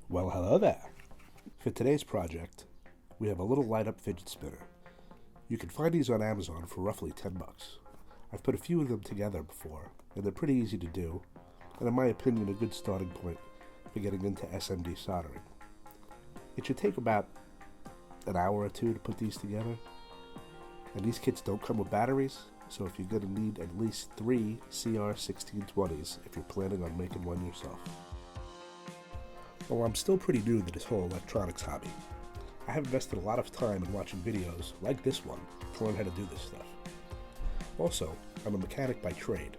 Well, hello there. For today's project, we have a little light-up fidget spinner. You can find these on Amazon for roughly 10 bucks. I've put a few of them together before, and they're pretty easy to do, and in my opinion, a good starting point for getting into SMD soldering. It should take about an hour or two to put these together, and these kits don't come with batteries, so if you're going to need at least 3 CR1620s if you're planning on making one yourself. Well, I'm still pretty new to this whole electronics hobby. I have invested a lot of time in watching videos like this one to learn how to do this stuff. Also, I'm a mechanic by trade,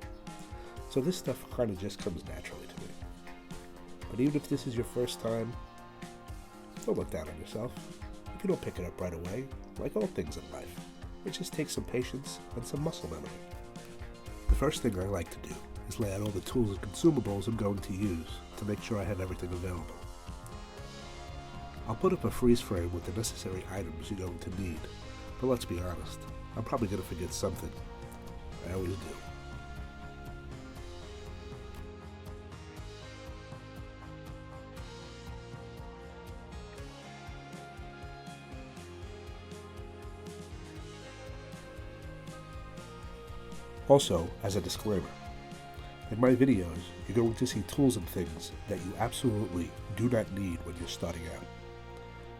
so this stuff kind of just comes naturally to me. But even if this is your first time, don't look down on yourself. If you don't pick it up right away, like all things in life, it just takes some patience and some muscle memory. The first thing I like to do is lay out all the tools and consumables I'm going to use to make sure I have everything available. I'll put up a freeze frame with the necessary items you're going to need, but let's be honest, I'm probably going to forget something. I always do. Also, as a disclaimer, in my videos, you're going to see tools and things that you absolutely do not need when you're starting out.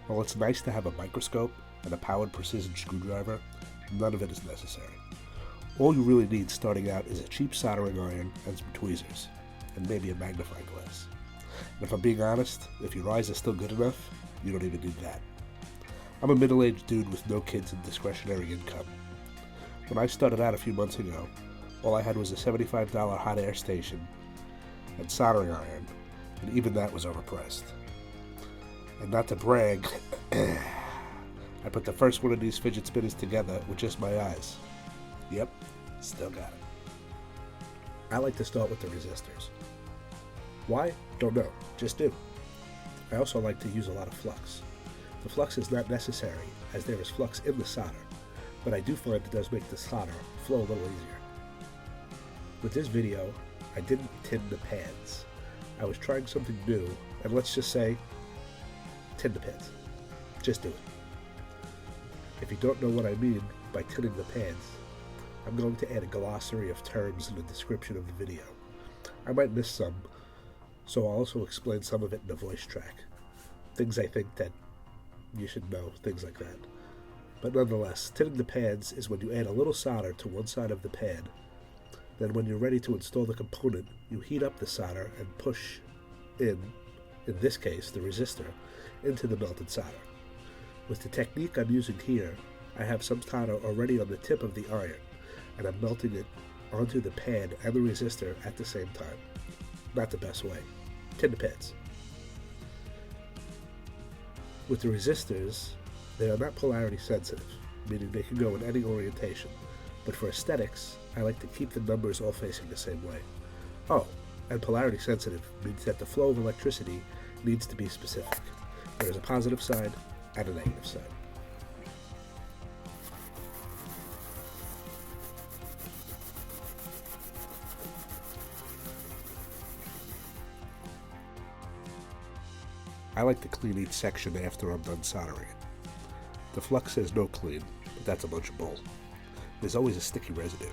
While it's nice to have a microscope and a powered precision screwdriver, none of it is necessary. All you really need starting out is a cheap soldering iron and some tweezers, and maybe a magnifying glass. And if I'm being honest, if your eyes are still good enough, you don't even need that. I'm a middle-aged dude with no kids and discretionary income. When I started out a few months ago, all I had was a $75 hot air station and soldering iron, and even that was overpriced. And not to brag, I put the first one of these fidget spinners together with just my eyes. Yep, still got it. I like to start with the resistors. Why? Don't know, just do. I also like to use a lot of flux. The flux is not necessary, as there is flux in the solder, but I do find it does make the solder flow a little easier. With this video, I didn't tin the pads. I was trying something new, and let's just say, tin the pads. Just do it. If you don't know what I mean by tinning the pads, I'm going to add a glossary of terms in the description of the video. I might miss some, so I'll also explain some of it in a voice track. Things I think that you should know, things like that. But nonetheless, tinning the pads is when you add a little solder to one side of the pad. Then when you're ready to install the component, you heat up the solder and push in this case, the resistor, into the melted solder. With the technique I'm using here, I have some solder already on the tip of the iron, and I'm melting it onto the pad and the resistor at the same time. Not the best way. Tin the pads. With the resistors, they are not polarity sensitive, meaning they can go in any orientation, but for aesthetics, I like to keep the numbers all facing the same way. Oh, and polarity sensitive means that the flow of electricity needs to be specific. There is a positive side and a negative side. I like to clean each section after I'm done soldering it. The flux says no clean, but that's a bunch of bull. There's always a sticky residue.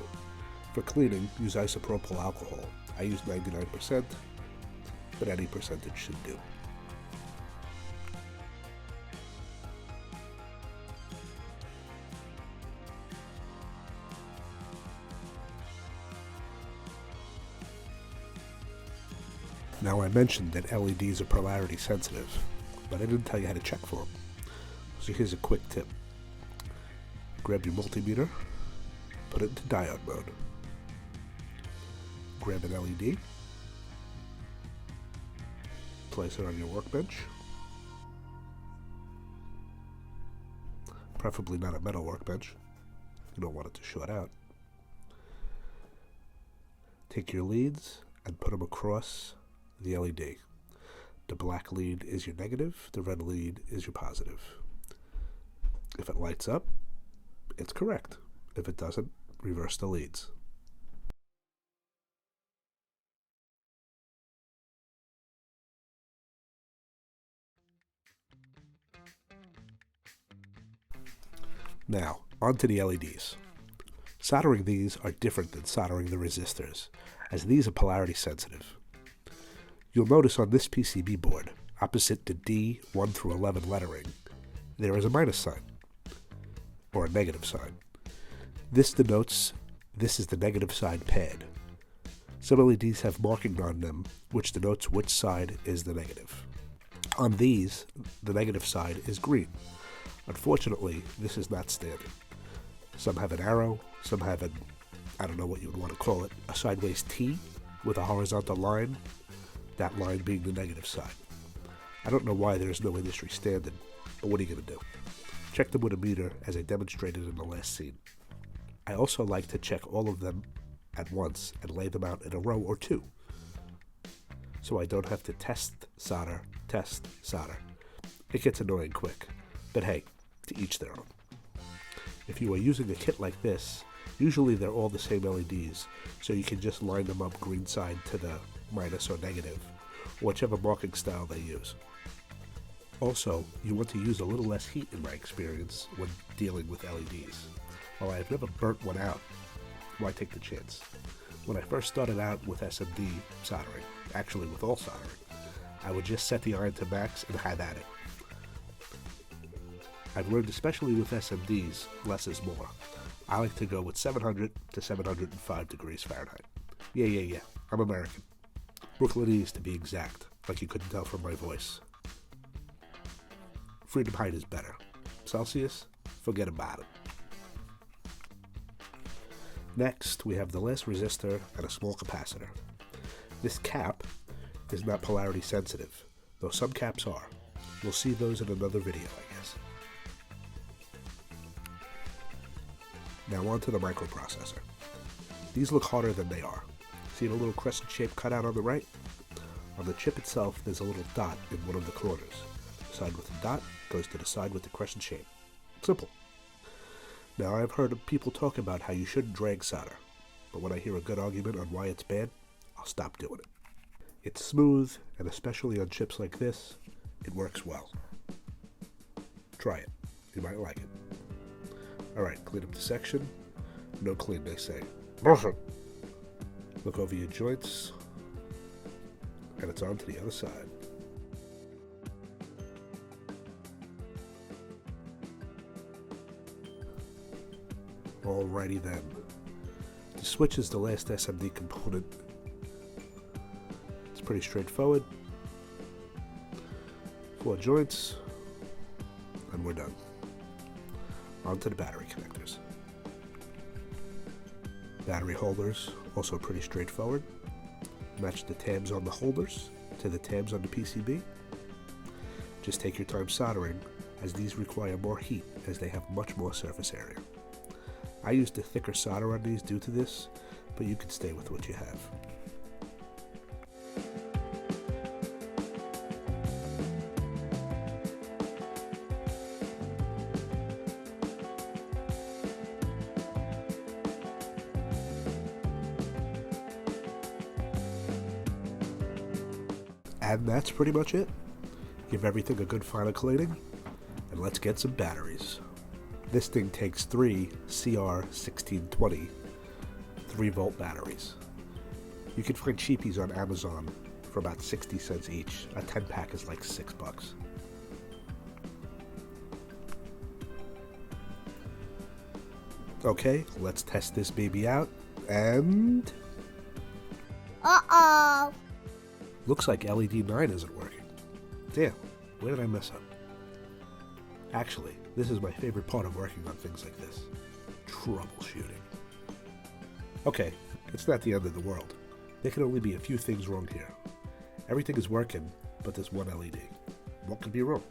For cleaning, use isopropyl alcohol. I use 99%, but any percentage should do. Now I mentioned that LEDs are polarity sensitive, but I didn't tell you how to check for them. So here's a quick tip. Grab your multimeter, put it into diode mode. Grab an LED, place it on your workbench, preferably not a metal workbench. You don't want it to short out. Take your leads and put them across the LED. The black lead is your negative, the red lead is your positive. If it lights up, it's correct. If it doesn't, reverse the leads. Now, onto the LEDs. Soldering these are different than soldering the resistors, as these are polarity sensitive. You'll notice on this PCB board, opposite the D 1 through 11 lettering, there is a minus sign, or a negative sign. This denotes this is the negative side pad. Some LEDs have marking on them, which denotes which side is the negative. On these, the negative side is green. Unfortunately, this is not standard. Some have an arrow, some have an, I don't know what you would want to call it, a sideways T with a horizontal line, that line being the negative side. I don't know why there's no industry standard, but what are you going to do? Check them with a meter as I demonstrated in the last scene. I also like to check all of them at once and lay them out in a row or two, so I don't have to test, solder. It gets annoying quick, but hey, to each their own. If you are using a kit like this, usually they're all the same LEDs, so you can just line them up green side to the minus or negative, whichever marking style they use. Also, you want to use a little less heat in my experience when dealing with LEDs. While I have never burnt one out, why take the chance? When I first started out with SMD soldering, actually with all soldering, I would just set the iron to max and have at it. I've learned, especially with SMDs, less is more. I like to go with 700 to 705 degrees Fahrenheit. Yeah, I'm American. Brooklynese to be exact, like you couldn't tell from my voice. Freedom height is better. Celsius? Forget about it. Next, we have the last resistor and a small capacitor. This cap is not polarity sensitive, though some caps are. We'll see those in another video, I guess. Now on to the microprocessor. These look harder than they are. See the little crescent shape cutout on the right? On the chip itself, there's a little dot in one of the corners. The side with the dot goes to the side with the crescent shape. Simple. Now, I've heard people talk about how you shouldn't drag solder, but when I hear a good argument on why it's bad, I'll stop doing it. It's smooth, and especially on chips like this, it works well. Try it. You might like it. Alright, clean up the section. No clean, they say. Look over your joints, and it's on to the other side. Alrighty then. The switch is the last SMD component. It's pretty straightforward. 4 joints, and we're done. On to the battery connectors. Battery holders, also pretty straightforward. Match the tabs on the holders to the tabs on the PCB. Just take your time soldering, as these require more heat as they have much more surface area. I used a thicker solder on these due to this, but you can stay with what you have. And that's pretty much it. Give everything a good final cleaning, and let's get some batteries. This thing takes 3 CR1620 3-volt batteries. You can find cheapies on Amazon for about 60 cents each. A 10-pack is like $6. Okay, let's test this baby out, and... Uh-oh! Looks like LED 9 isn't working. Damn, where did I mess up? Actually, this is my favorite part of working on things like this. Troubleshooting. Okay, it's not the end of the world. There can only be a few things wrong here. Everything is working, but there's one LED. What could be wrong?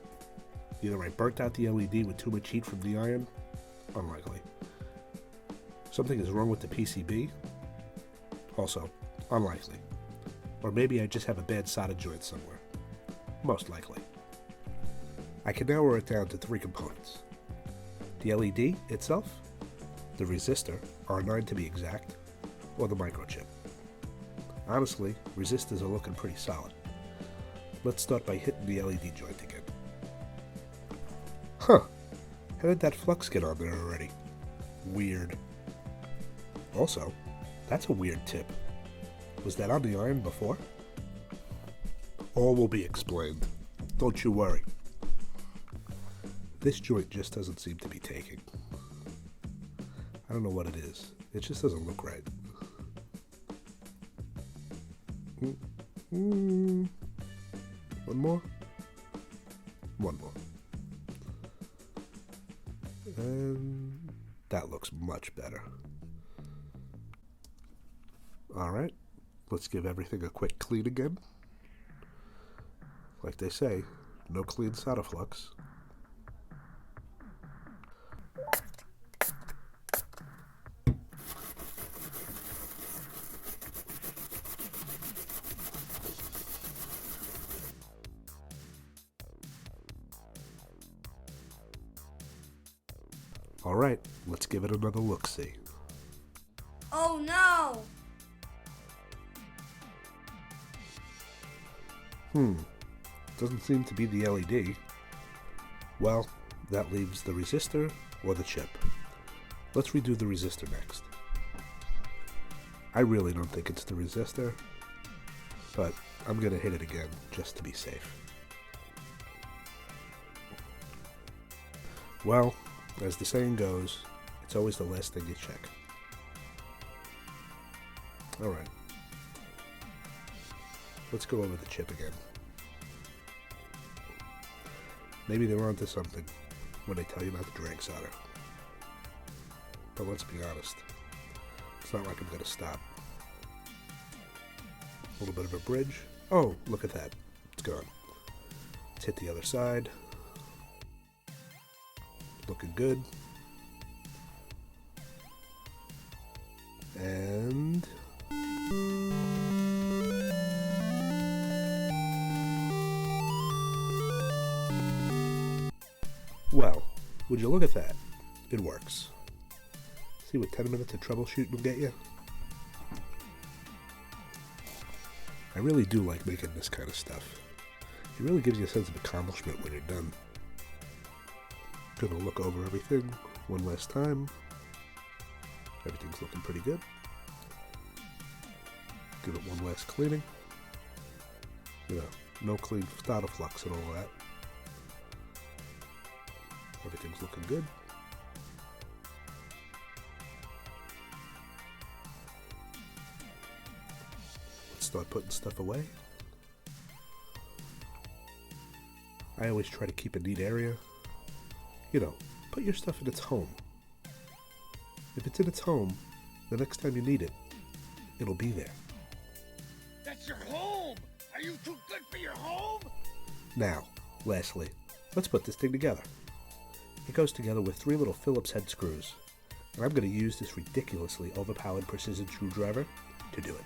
Either I burnt out the LED with too much heat from the iron. Unlikely. Something is wrong with the PCB. Also, unlikely. Or maybe I just have a bad solder joint somewhere. Most likely. I can narrow it down to 3 components. The LED itself, the resistor, R9 to be exact, or the microchip. Honestly, resistors are looking pretty solid. Let's start by hitting the LED joint again. Huh, How did that flux get on there already? Weird. Also, that's a weird tip. Was that on the iron before? All will be explained. Don't you worry. This joint just doesn't seem to be taking. I don't know what it is. It just doesn't look right. One more? One more. And that looks much better. Alright, let's give everything a quick clean again. Like they say, no clean solder flux. Alright, let's give it another look-see. Oh no! Doesn't seem to be the LED. Well, that leaves the resistor or the chip. Let's redo the resistor next. I really don't think it's the resistor, but I'm gonna hit it again just to be safe. Well, as the saying goes, it's always the last thing you check. Alright. Let's go over the chip again. Maybe they're onto something when they tell you not to drag solder. But let's be honest, it's not like I'm gonna stop. A little bit of a bridge. Oh, look at that. It's gone. Let's hit the other side. Looking good. And well, would you look at that? It works. See what 10 minutes of troubleshooting will get you? I really do like making this kind of stuff. It really gives you a sense of accomplishment when you're done. Gonna look over everything one last time. Everything's looking pretty good. Give it one last cleaning. You know, no clean starter flux and all that. Everything's looking good. Let's start putting stuff away. I always try to keep a neat area. You know, put your stuff in its home. If it's in its home, the next time you need it, it'll be there. That's your home! Are you too good for your home? Now, lastly, let's put this thing together. It goes together with 3 little Phillips head screws, and I'm going to use this ridiculously overpowered precision screwdriver to do it.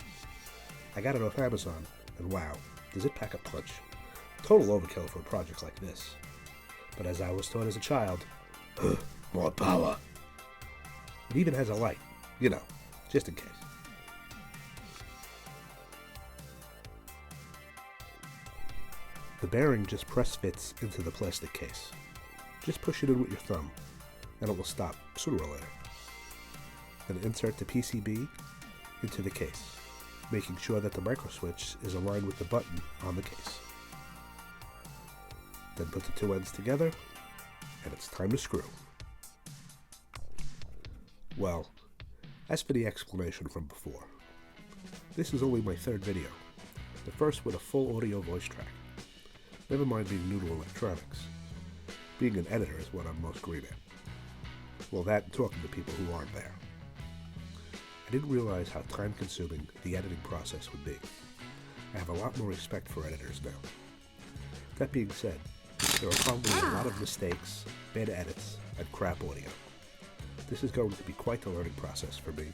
I got it off Amazon, and wow, does it pack a punch. Total overkill for a project like this. But as I was taught as a child, more power. It even has a light, you know, just in case. The bearing just press fits into the plastic case. Just push it in with your thumb, and it will stop sooner or later. Then insert the PCB into the case, making sure that the microswitch is aligned with the button on the case. Then put the 2 ends together, and it's time to screw. Well, as for the explanation from before, this is only my 3rd video, the first with a full audio voice track. Never mind being new to electronics. Being an editor is what I'm most great at. Well, that and talking to people who aren't there. I didn't realize how time-consuming the editing process would be. I have a lot more respect for editors now. That being said, there are probably a lot of mistakes, bad edits, and crap audio. This is going to be quite the learning process for me,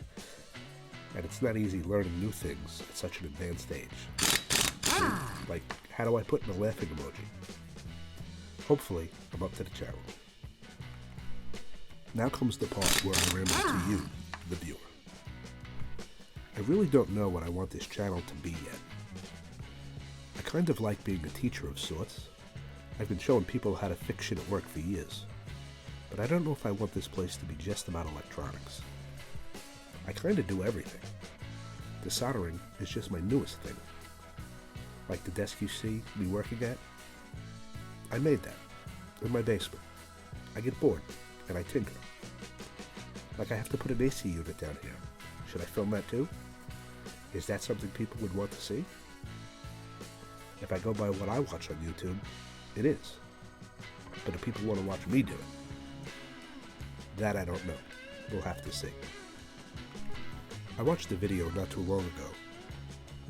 and it's not easy learning new things at such an advanced age. Like, how do I put in a laughing emoji? Hopefully, I'm up to the challenge. Now comes the part where I ramble to you, the viewer. I really don't know what I want this channel to be yet. I kind of like being a teacher of sorts. I've been showing people how to fix shit at work for years. but I don't know if I want this place to be just about electronics. I kind of do everything. The soldering is just my newest thing. Like the desk you see me working at, I made that in my basement. I get bored and I tinker. Like I have to put an AC unit down here. Should I film that too? Is that something people would want to see? If I go by what I watch on YouTube, it is. But do people want to watch me do it? That I don't know. We'll have to see. I watched a video not too long ago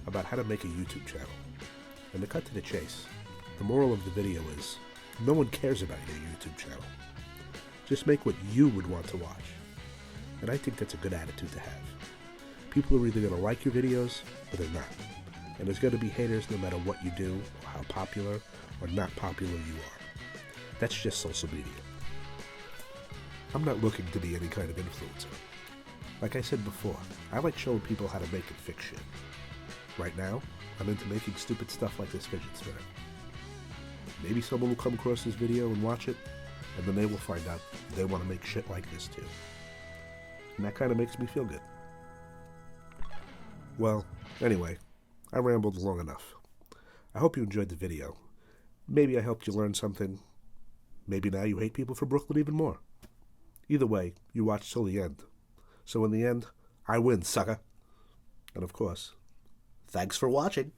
about how to make a YouTube channel. And to cut to the chase, the moral of the video is, no one cares about your YouTube channel. Just make what you would want to watch. And I think that's a good attitude to have. People are either going to like your videos, or they're not. And there's going to be haters no matter what you do, or how popular or not popular you are. That's just social media. I'm not looking to be any kind of influencer. Like I said before, I like showing people how to make and fix shit. Right now, I'm into making stupid stuff like this fidget spinner. Maybe someone will come across this video and watch it, and then they will find out they want to make shit like this too. And that kind of makes me feel good. Well, anyway, I rambled long enough. I hope you enjoyed the video. Maybe I helped you learn something. Maybe now you hate people from Brooklyn even more. Either way, you watched till the end. So in the end, I win, sucker. And of course, thanks for watching.